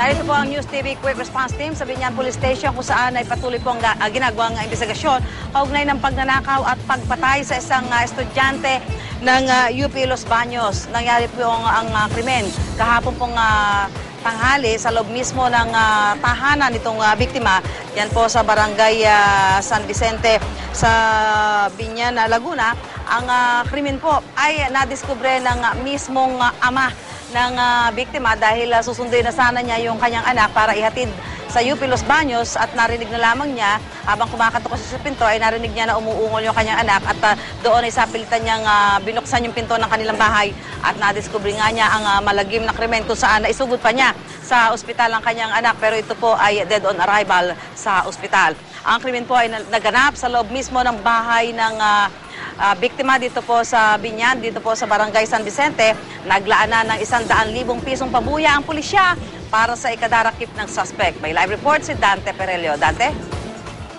Narito po ang News TV Quick Response Team sa Biñan Police Station kung saan ay patuloy pong ginagawang investigasyon kaugnay ng pagnanakaw at pagpatay sa isang estudyante ng UP Los Baños. Nangyari po ang krimen kahapon pong tanghali sa loob mismo ng tahanan nitong biktima. Yan po sa barangay San Vicente sa Biñan, Laguna. Ang krimen po ay nadiskubre ng mismong ama ng biktima dahil susunduin na sana niya yung kanyang anak para ihatid sa UP Los Baños at narinig na lamang niya habang kumakatok siya sa pinto ay narinig niya na umuungol yung kanyang anak at doon ay sapilitan niyang binuksan yung pinto ng kanilang bahay at nadiskubre nga niya ang malagim na krimen kung saan naisugod pa niya sa ospital ang kanyang anak pero ito po ay dead on arrival sa ospital. Ang krimen po ay naganap sa loob mismo ng bahay ng biktima dito po sa Biñan, dito po sa Barangay San Vicente. Naglaan na ng 100,000 pisong pabuya ang pulisya para sa ikadarakip ng suspect. May live report si Dante Perelio. Dante?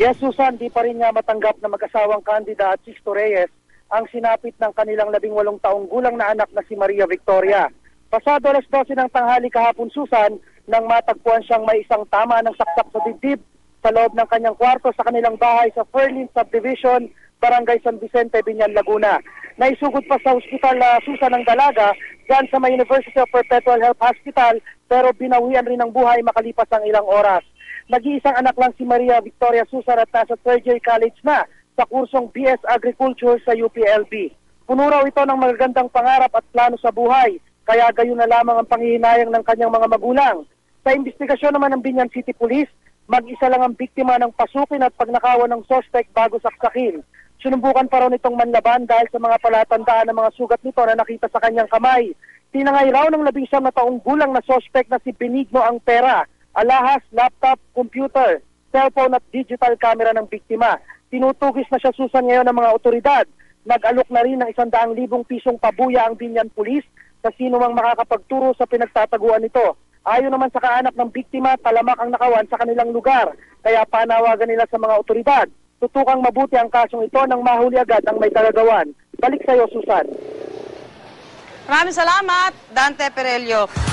Yes, Susan, di pa rin nga matanggap na mag-asawang Candida at Sisto Reyes ang sinapit ng kanilang 18 taong gulang na anak na si Maria Victoria. Pasado alas 12 ng tanghali kahapon, Susan, nang matagpuan siyang may isang tama ng saksak sa dibdib sa loob ng kanyang kwarto sa kanilang bahay sa Ferlin Subdivision, Barangay San Vicente, Biñan, Laguna. Naisugod pa sa ospital Susan ng dalaga dyan sa may University of Perpetual Health Hospital pero binawian rin ng buhay makalipas ang ilang oras. Nag-iisang anak lang si Maria Victoria Susan at nasa third year college na sa kursong BS Agriculture sa UPLB. Puno raw ito ng magagandang pangarap at plano sa buhay kaya gayon na lamang ang panghihinayang ng kanyang mga magulang. Sa investigasyon naman ng Biñan City Police, mag-isa lang ang biktima ng pasukin at pagnakawan ng suspect bago saksakin. Sinumbukan pa raw nitong manlaban dahil sa mga palatandaan ng mga sugat nito na nakita sa kanyang kamay. Tinangay raw ng 19 na taong gulang na suspect na si Benigno ang pera, alahas, laptop, computer, cellphone at digital camera ng biktima. Tinutugis na siya, Susan, ngayon ng mga otoridad. Nag-alok na rin ng 100,000 pisong pabuya ang Biñan Police sa sino mang makakapagturo sa pinagtataguan nito. Ayon naman sa kaanak ng biktima, talamak ang nakawan sa kanilang lugar. Kaya panawagan nila sa mga otoridad. Tutukang mabuti ang kasong ito nang mahuli agad ang may kagagawan. Balik sa iyo, Susan. Maraming salamat, Dante Perelio.